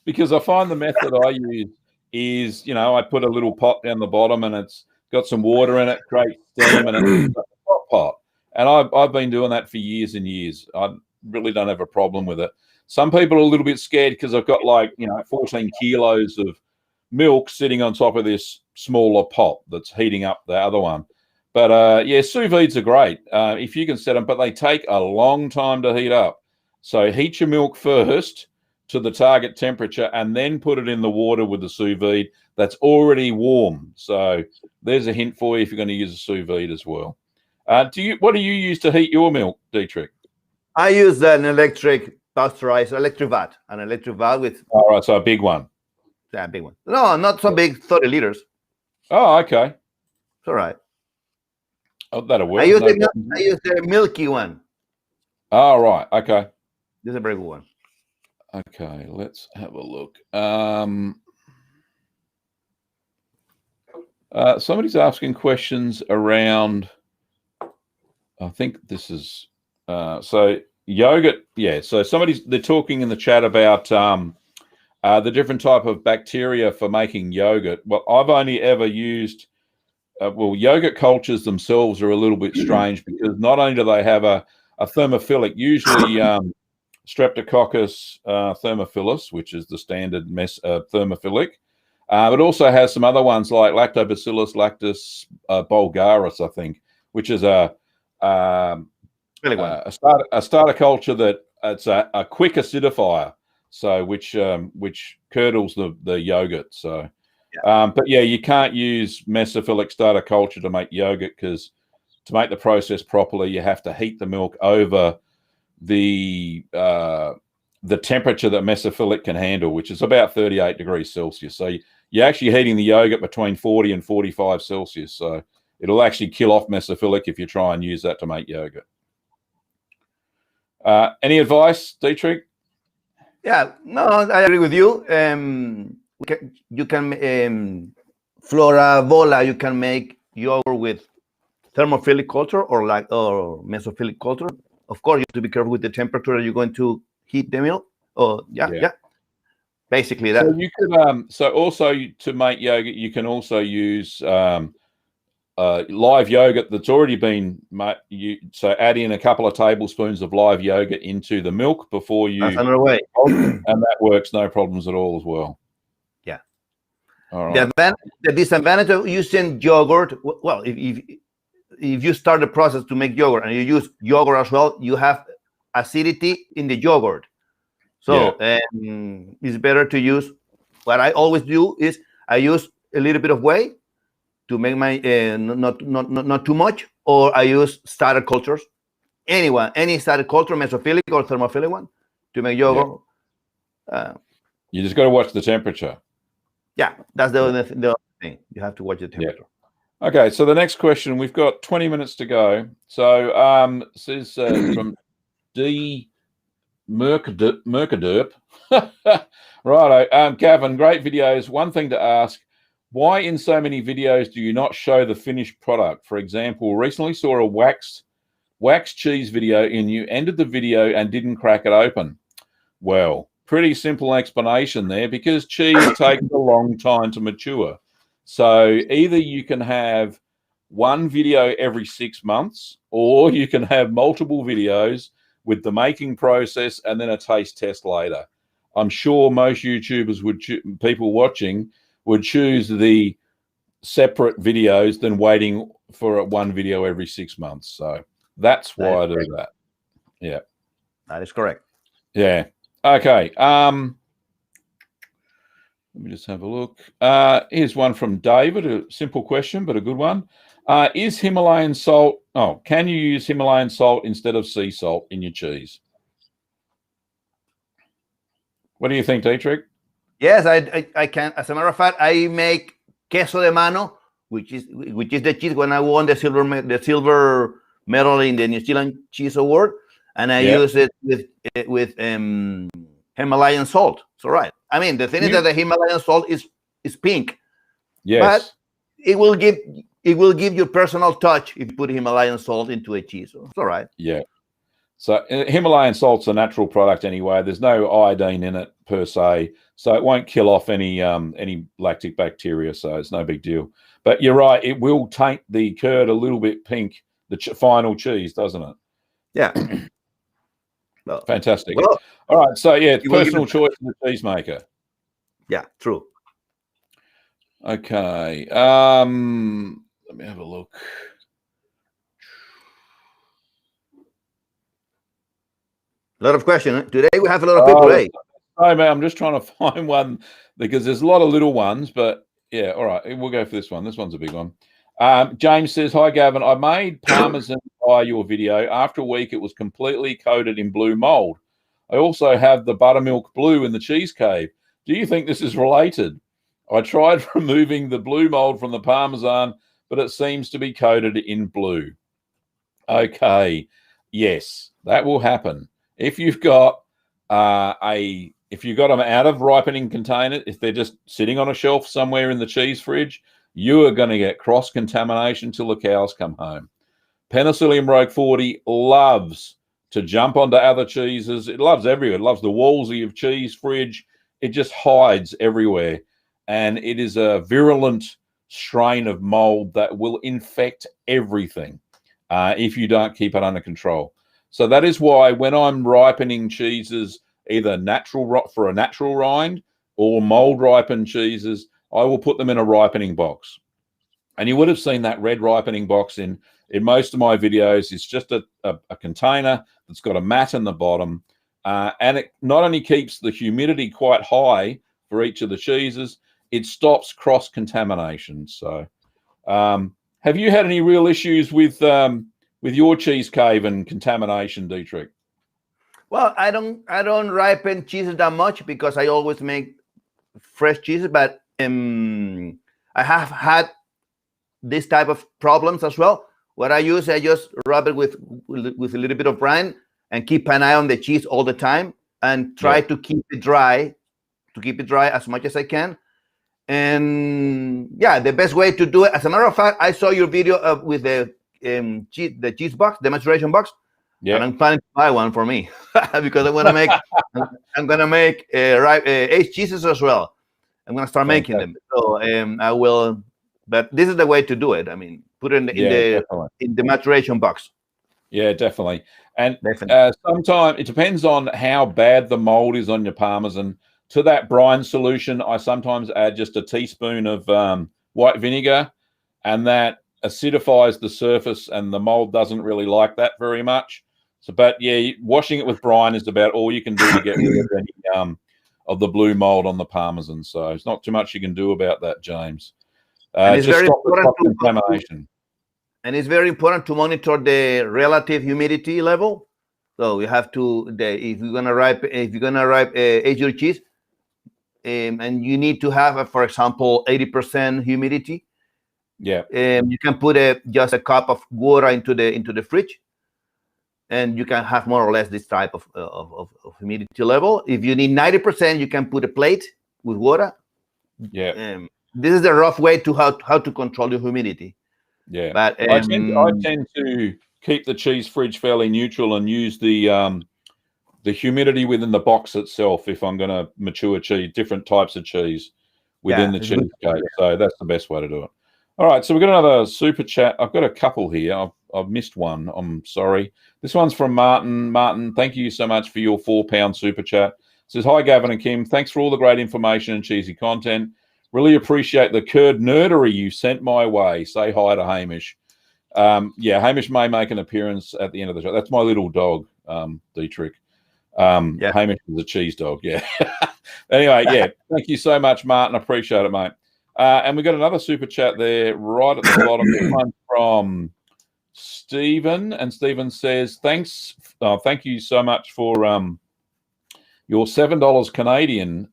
because I find the method I use is, I put a little pot down the bottom and it's got some water in it, creates steam, and it's a pot. And I've been doing that for years and years. I really don't have a problem with it. Some people are a little bit scared because I've got 14 kilos of milk sitting on top of this smaller pot that's heating up the other one. But sous vides are great if you can set them, but they take a long time to heat up. So heat your milk first to the target temperature and then put it in the water with the sous vide that's already warm. So there's a hint for you if you're going to use a sous vide as well. What do you use to heat your milk, Dietrich? I use an electric vat, with. All right, so a big one. Yeah, big one. No, not so big, 30 liters. Oh, okay. It's all right. Oh, that'll work. I use the milky one. Oh, right. Okay. This is a very good one. Okay, let's have a look. Somebody's asking questions around, I think this is, so yogurt. Yeah, so they're talking in the chat about the different type of bacteria for making yogurt. Well, I've only ever used, yogurt cultures themselves are a little bit strange because not only do they have a thermophilic, usually Streptococcus thermophilus, which is the standard thermophilic. It also has some other ones like Lactobacillus lactis bulgaris, I think, which is a starter culture that it's a quick acidifier, so which curdles the yogurt. So, but yeah, you can't use mesophilic starter culture to make yogurt, because to make the process properly, you have to heat the milk over the temperature that mesophilic can handle, which is about 38 degrees Celsius. So you're actually heating the yogurt between 40 and 45 Celsius. So it'll actually kill off mesophilic if you try and use that to make yogurt. Any advice, Dietrich? Yeah, no, I agree with you. You can Flora Vola, you can make yogurt with thermophilic culture or mesophilic culture. Of course, you have to be careful with the temperature you're going to heat the milk. Oh, yeah. Basically that. So you could so also to make yogurt, you can also use live yogurt that's already been so add in a couple of tablespoons of live yogurt into the milk before you. That's another way, and that works no problems at all as well. Yeah. All right. The disadvantage of using yogurt, well, if you start the process to make yogurt and you use yogurt as well, you have acidity in the yogurt. So it's better to use. What I always do is I use a little bit of whey to make my not too much, or I use starter cultures. Any starter culture, mesophilic or thermophilic one, to make yogurt. You just got to watch the temperature. Yeah, that's the only thing. You have to watch the temperature. Okay, so the next question, we've got 20 minutes to go. So this is from D. Mercaderp. Righto. Gavin, great videos. One thing to ask, why in so many videos do you not show the finished product? For example, recently saw a wax cheese video and you ended the video and didn't crack it open. Well, pretty simple explanation there, because cheese takes a long time to mature. So either you can have one video every 6 months, or you can have multiple videos with the making process and then a taste test later. I'm sure most YouTubers people watching would choose the separate videos than waiting for one video every 6 months. So that's why I do that. Yeah. That is correct. Yeah. Okay. Let me just have a look. Here's one from David, a simple question, but a good one. Is Himalayan salt, can you use Himalayan salt instead of sea salt in your cheese? What do you think, Dietrich? Yes, I can. As a matter of fact, I make queso de mano, which is the cheese when I won the silver medal in the New Zealand Cheese Award, and I use it with Himalayan salt. It's all right. I mean, the thing is that the Himalayan salt is pink. Yes. But it will give you personal touch if you put Himalayan salt into a cheese. So it's all right. Yeah. So Himalayan salt's a natural product anyway. There's no iodine in it per se, so it won't kill off any lactic bacteria. So it's no big deal. But you're right; it will taint the curd a little bit pink, the final cheese, doesn't it? Yeah. Well, fantastic. Well, all right. So yeah, it's personal choice of the cheesemaker. Yeah, true. Okay. Let me have a look. A lot of questions today. We have a lot of people. Hey, oh man, I'm just trying to find one because there's a lot of little ones, but yeah, all right, we'll go for this one. This one's a big one. James says, "Hi Gavin, I made parmesan by your video. After a week, it was completely coated in blue mold. I also have the buttermilk blue in the cheese cave. Do you think this is related? I tried removing the blue mold from the parmesan, but it seems to be coated in blue." Okay, yes, that will happen. If you've got if you've got them out of ripening container, if they're just sitting on a shelf somewhere in the cheese fridge, you are going to get cross-contamination till the cows come home. Penicillium roqueforti loves to jump onto other cheeses. It loves everywhere. It loves the walls of your cheese fridge. It just hides everywhere. And it is a virulent strain of mold that will infect everything if you don't keep it under control. So that is why when I'm ripening cheeses, either for a natural rind or mold ripened cheeses, I will put them in a ripening box. And you would have seen that red ripening box in most of my videos. It's just a container that's got a mat in the bottom. And it not only keeps the humidity quite high for each of the cheeses, it stops cross-contamination. So have you had any real issues with your cheese cave and contamination, Dietrich? Well, I don't ripen cheeses that much because I always make fresh cheeses, but I have had this type of problems as well. What I just rub it with a little bit of brine and keep an eye on the cheese all the time and try to keep it dry, as much as I can. And yeah, the best way to do it. As a matter of fact, I saw your video with the cheese box, the maturation box. Yeah, and I'm planning to buy one for me because I'm gonna make aged cheeses as well. I'm gonna start making them. So I will. But this is the way to do it. I mean, put it in the maturation box. Yeah, definitely. And sometimes it depends on how bad the mold is on your Parmesan. To that brine solution, I sometimes add just a teaspoon of white vinegar, and that acidifies the surface, and the mold doesn't really like that very much. So, but yeah, washing it with brine is about all you can do to get rid of any of the blue mold on the Parmesan. So it's not too much you can do about that, James. And it's just very stop the important contamination. And it's very important to monitor the relative humidity level. So you have to, if you're gonna age your cheese, and you need to have, for example, 80% humidity. Yeah. You can put just a cup of water into the fridge, and you can have more or less this type of humidity level. If you need 90%, you can put a plate with water. Yeah. This is the rough way to how to control the humidity. Yeah, but I tend to keep the cheese fridge fairly neutral and use the humidity within the box itself if I'm going to mature cheese, different types of cheese within the cheese cave. So that's the best way to do it. All right, so we've got another super chat. I've got a couple here. I've missed one. I'm sorry. This one's from Martin. Martin, thank you so much for your £4 super chat. It says, hi, Gavin and Kim. Thanks for all the great information and cheesy content. Really appreciate the curd nerdery you sent my way. Say hi to Hamish. Yeah, Hamish may make an appearance at the end of the show. That's my little dog, Dietrich. Hamish is a cheese dog. Yeah. Anyway, yeah. Thank you so much, Martin. I appreciate it, mate. And we got another super chat there right at the bottom. This one from Stephen, and Stephen says, "Thanks, thank you so much for your $7 Canadian.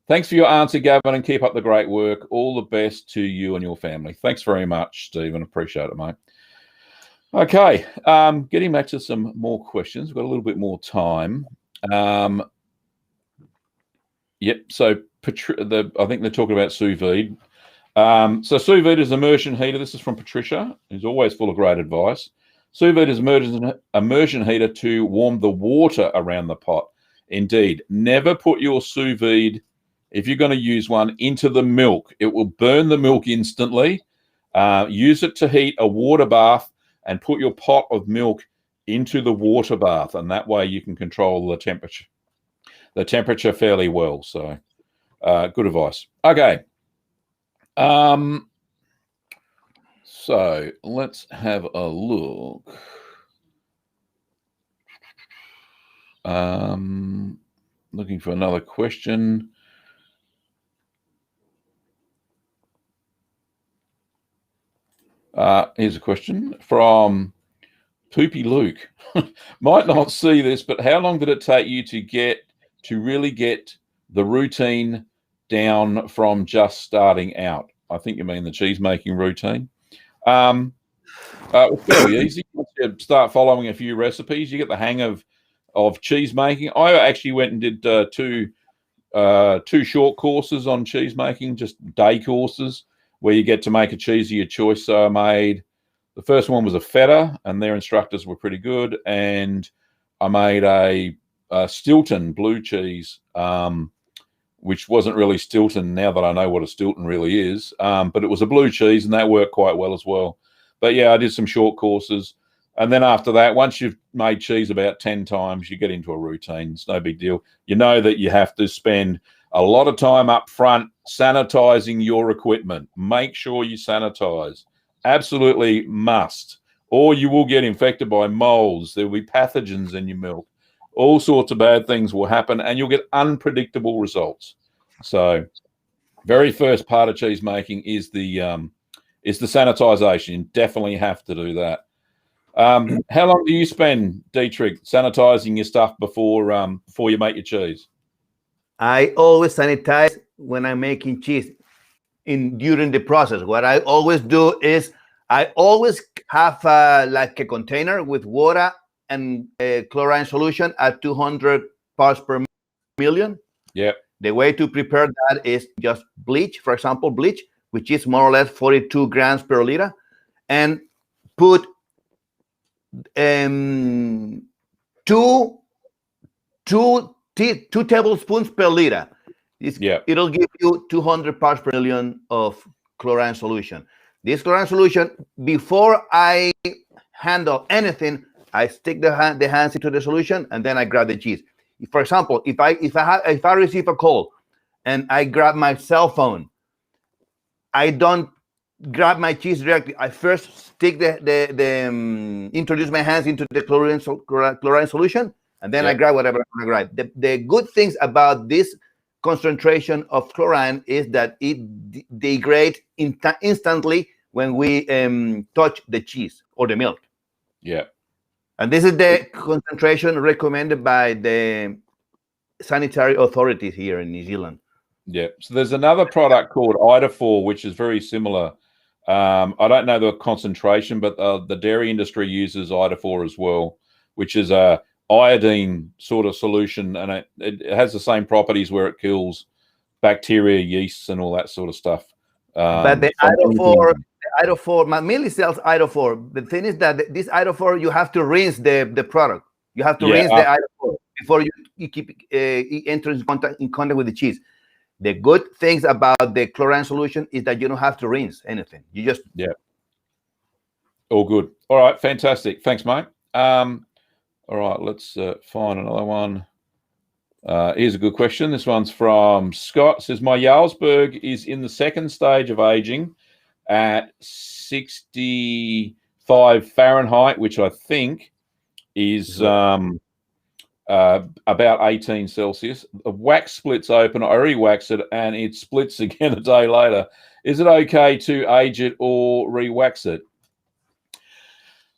Thanks for your answer, Gavin, and keep up the great work. All the best to you and your family." Thanks very much, Stephen. Appreciate it, mate. Okay, getting back to some more questions. We've got a little bit more time. Yep. So I think they're talking about sous vide. So sous vide is immersion heater. This is from Patricia, who's always full of great advice. Sous vide is immersion heater to warm the water around the pot. Indeed, never put your sous vide, if you're going to use one, into the milk. It will burn the milk instantly. Use it to heat a water bath and put your pot of milk into the water bath, and that way you can control the temperature fairly well. So good advice. Okay. So let's have a look. Looking for another question. Here's a question from Poopy Luke. Might not see this, but how long did it take you to really get the routine down from just starting out? I think you mean the cheese making routine. It's fairly easy. Once you start following a few recipes, you get the hang of cheese making. I actually went and did two short courses on cheese making, just day courses, where you get to make a cheese of your choice. So I made, the first one was a feta, and their instructors were pretty good. And I made a Stilton blue cheese, which wasn't really Stilton now that I know what a Stilton really is. But it was a blue cheese, and that worked quite well as well. But yeah, I did some short courses. And then after that, once you've made cheese about 10 times, you get into a routine. It's no big deal. You know that you have to spend a lot of time up front sanitizing your equipment. Make sure you sanitize. Absolutely must. Or you will get infected by molds. There will be pathogens in your milk. All sorts of bad things will happen, and you'll get unpredictable results. So very first part of cheese making is the sanitization. You definitely have to do that. How long do you spend, Dietrich, sanitizing your stuff before you make your cheese? I always sanitize when I'm making cheese during the process. What I always do is I always have like a container with water and chlorine solution at 200 parts per million. Yep. The way to prepare that is just bleach, for example, bleach, which is more or less 42 grams per liter, and put two tablespoons per liter. It'll give you 200 parts per million of chlorine solution. This chlorine solution, before I handle anything, I stick the hands into the solution, and then I grab the cheese. For example, if I receive a call and I grab my cell phone, I don't grab my cheese directly. I first stick introduce my hands into the chlorine solution, and then I grab whatever I want to grab. The good things about this concentration of chlorine is that it degrades instantly when we touch the cheese or the milk. Yeah. And this is the concentration recommended by the sanitary authorities here in New Zealand. Yeah. So there's another product called Idafor, which is very similar. I don't know the concentration, but the dairy industry uses Idafor as well, which is a iodine sort of solution, and it has the same properties where it kills bacteria, yeasts, and all that sort of stuff. But the Idafor mainly sells Idafor. The thing is that this Idafor, you have to rinse the product. You have to rinse the Idafor before you keep entering in contact with the cheese. The good things about the chlorine solution is that you don't have to rinse anything. You just all good. All right, fantastic. Thanks, mate. All right, let's find another one. Here's a good question. This one's from Scott. It says, my Jarlsberg is in the second stage of aging at 65 Fahrenheit, which I think is about 18 Celsius. The wax splits open. I re-wax it, and it splits again a day later. Is it okay to age it or re-wax it?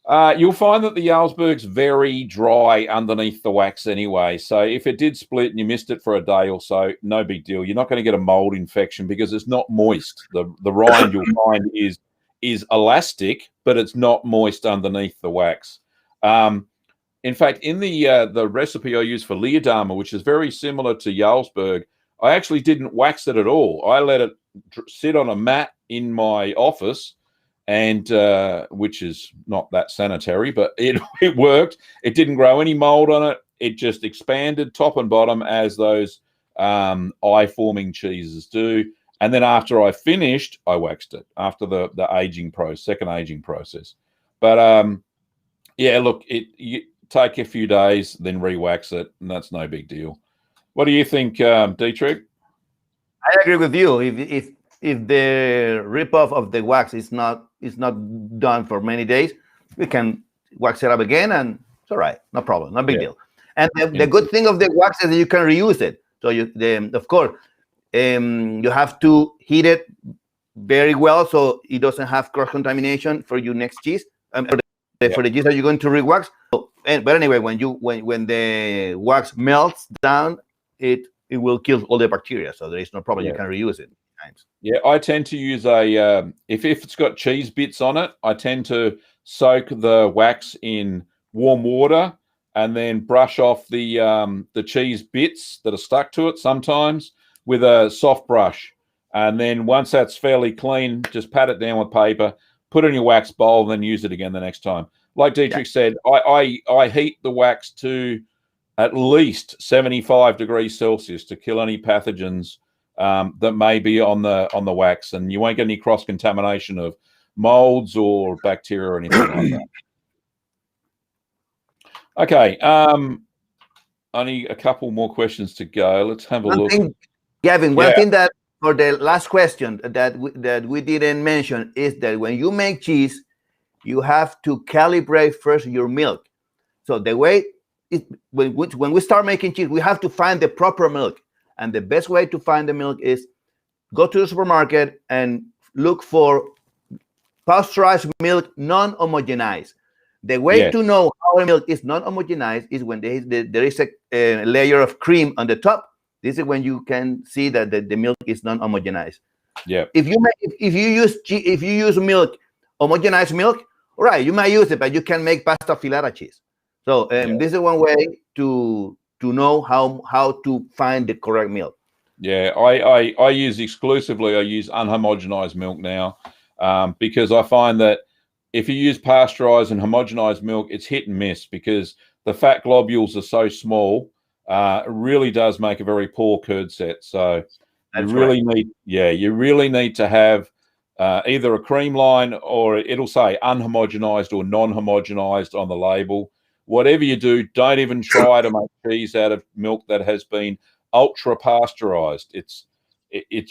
You'll find that the Jarlsberg's very dry underneath the wax anyway. So if it did split and you missed it for a day or so, no big deal. You're not going to get a mold infection because it's not moist. The rind you'll find is elastic, but it's not moist underneath the wax. In fact, in the recipe I use for Leerdama, which is very similar to Jarlsberg, I actually didn't wax it at all. I let it sit on a mat in my office, and which is not that sanitary, but it worked. It didn't grow any mold on it. It just expanded top and bottom as those eye-forming cheeses do. And then after I finished, I waxed it after the aging process, second aging process. But yeah, look, you take a few days, then re-wax it, and that's no big deal. What do you think, Dietrich? I agree with you. If the rip-off of the wax is not done for many days, we can wax it up again, and it's all right, no problem, no big deal. And the good thing of the wax is that you can reuse it. So of course, you have to heat it very well so it doesn't have cross-contamination for your next cheese. For the cheese that you're going to re-wax. But anyway, when the wax melts down, it will kill all the bacteria. So there is no problem. You can reuse it. Yeah, I tend to use a if it's got cheese bits on it, I tend to soak the wax in warm water and then brush off the cheese bits that are stuck to it sometimes with a soft brush. And then once that's fairly clean, just pat it down with paper, put it in your wax bowl, and then use it again the next time. Like Dietrich said, I heat the wax to at least 75 degrees Celsius to kill any pathogens that may be on the wax, and you won't get any cross contamination of molds or bacteria or anything like that. Okay. Only a couple more questions to go. Let's have a look. Gavin, one thing that for the last question that we didn't mention is that when you make cheese, you have to calibrate first your milk. So the way when we start making cheese, we have to find the proper milk, and the best way to find the milk is go to the supermarket and look for pasteurized milk, non-homogenized. The way to know how a milk is non-homogenized is when there is a layer of cream on the top. This is when you can see that the milk is non-homogenized. Yeah. If you use milk, homogenized milk, all right, you might use it, but you can make pasta filata cheese. So this is one way to know how to find the correct milk. Yeah, I use exclusively. I use unhomogenized milk now because I find that if you use pasteurized and homogenized milk, it's hit and miss because the fat globules are so small. It really does make a very poor curd set. So you really need to have either a cream line or it'll say unhomogenized or non-homogenized on the label. Whatever you do, don't even try to make cheese out of milk that has been ultra pasteurized. It's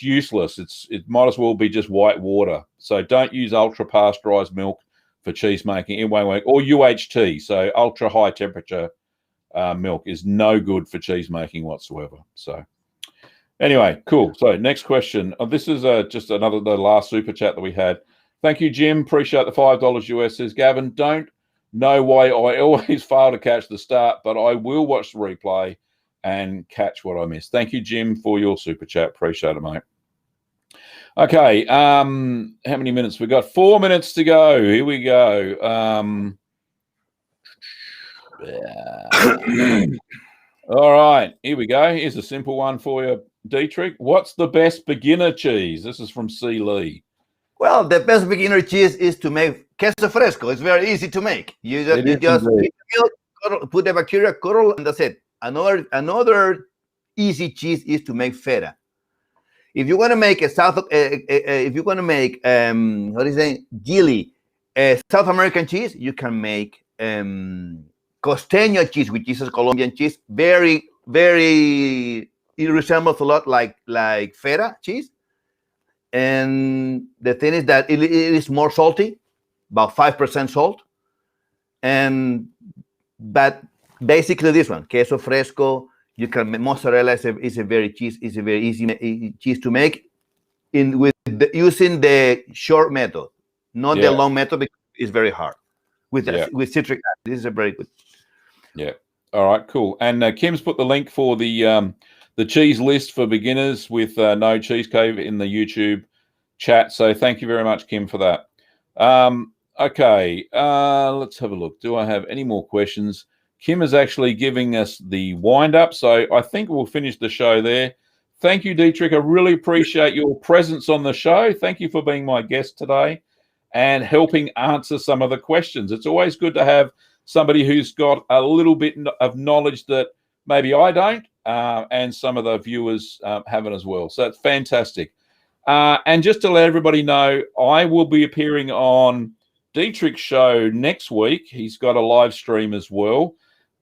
useless. It might as well be just white water. So don't use ultra pasteurized milk for cheese making. It won't work. Or UHT, so ultra high temperature milk is no good for cheese making whatsoever. So anyway, cool. So next question. This is just the last super chat that we had. Thank you, Jim. Appreciate the $5 US. Says Gavin, don't know why I always fail to catch the start, but I will watch the replay and catch what I missed. Thank you, Jim, for your super chat. Appreciate it, mate. Okay, how many minutes we got? 4 minutes to go. Here we go. All right, here we go. Here's a simple one for you, Dietrich. What's the best beginner cheese? This is from C. Lee. Well, the best beginner cheese is to make queso fresco. It's very easy to make. You just heat the milk, put the bacteria curdle, and that's it. Another easy cheese is to make feta. If you want to make Gili, South American cheese, you can make costeño cheese, which is a Colombian cheese. Very, very, it resembles a lot like feta cheese. And the thing is that it is more salty, about 5% salt. But basically this one, queso fresco, you can mozzarella is a very easy cheese to make using the short method, not the long method because it's very hard with citric acid. This is a very good. Yeah. All right. Cool. And Kim's put the link for the cheese list for beginners with No Cheese Cave in the YouTube chat. So thank you very much, Kim, for that. Okay. Let's have a look. Do I have any more questions? Kim is actually giving us the wind up. So I think we'll finish the show there. Thank you, Dietrich. I really appreciate your presence on the show. Thank you for being my guest today and helping answer some of the questions. It's always good to have somebody who's got a little bit of knowledge that maybe I don't, and some of the viewers haven't as well. So it's fantastic. And just to let everybody know, I will be appearing on Dietrich's show next week. He's got a live stream as well.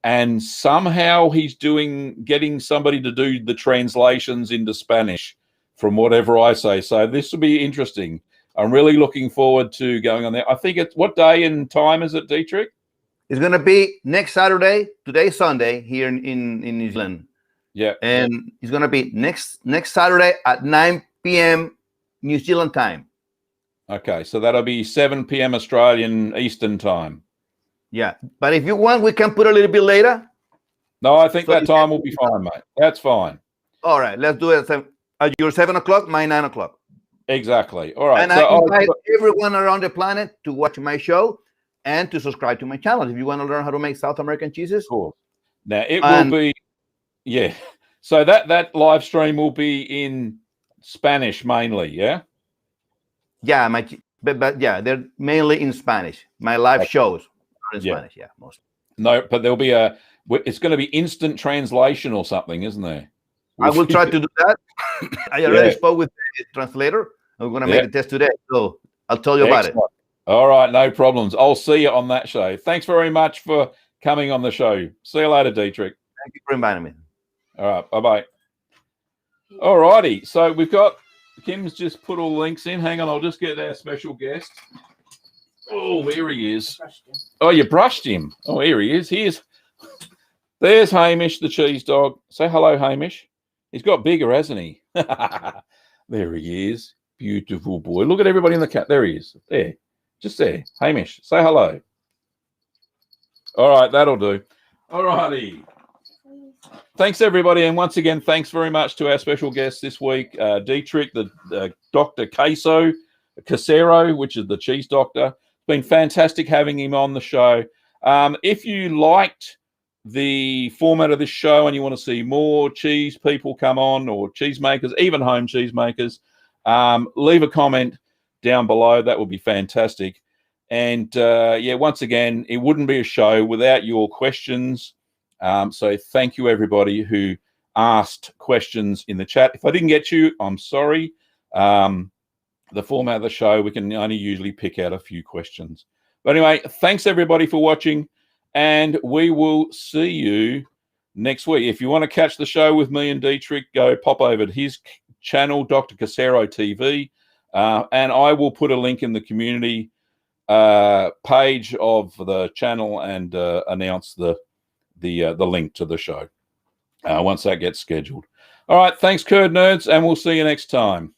And somehow he's getting somebody to do the translations into Spanish from whatever I say. So this will be interesting. I'm really looking forward to going on there. I think what day and time is it, Dietrich? It's going to be next Saturday. Today's Sunday here in New Zealand. Yeah. And it's going to be next Saturday at 9 p.m. New Zealand time. Okay. So that'll be 7 p.m. Australian Eastern time. Yeah. But if you want, we can put a little bit later. No, I think that time will be fine, mate. That's fine. All right. Let's do it at your 7 o'clock, my 9 o'clock. Exactly. All right. And I invite everyone around the planet to watch my show and to subscribe to my channel if you want to learn how to make South American cheeses. Cool. Now it will be, yeah. So that live stream will be in Spanish mainly, yeah. Yeah, but yeah, they're mainly in Spanish. My live shows are in Spanish, yeah, mostly. No, but there'll be it's going to be instant translation or something, isn't there? I will try to do that. I already spoke with the translator. I'm going to make the test today, so I'll tell you about it. All right, no problems. I'll see you on that show. Thanks very much for coming on the show. See you later, Dietrich. Thank you for inviting me. All right, bye-bye. All righty, so we've got, Kim's just put all the links in. Hang on, I'll just get our special guest. Oh, here he is. Oh, you brushed him. Oh, here he is. There's Hamish, the cheese dog. Say hello, Hamish. He's got bigger, hasn't he? There he is. Beautiful boy. Look at everybody in the cat. There he is. There. Just there. Hamish, say hello. All right, that'll do. All righty. Thanks, everybody. And once again, thanks very much to our special guest this week, Dietrich, the Doctor Quesero, which is the cheese doctor. It's been fantastic having him on the show. If you liked the format of this show and you want to see more cheese people come on, or cheese makers, even home cheese makers, leave a comment down below. That would be fantastic. And yeah, once again, it wouldn't be a show without your questions. So thank you, everybody who asked questions in the chat. If I didn't get you, I'm sorry. The format of the show, we can only usually pick out a few questions. But anyway, thanks, everybody, for watching. And we will see you next week. If you want to catch the show with me and Dietrich, go pop over to his channel, Doctor Quesero TV. And I will put a link in the community page of the channel and announce the link to the show once that gets scheduled. All right, thanks, Curd Nerds, and we'll see you next time.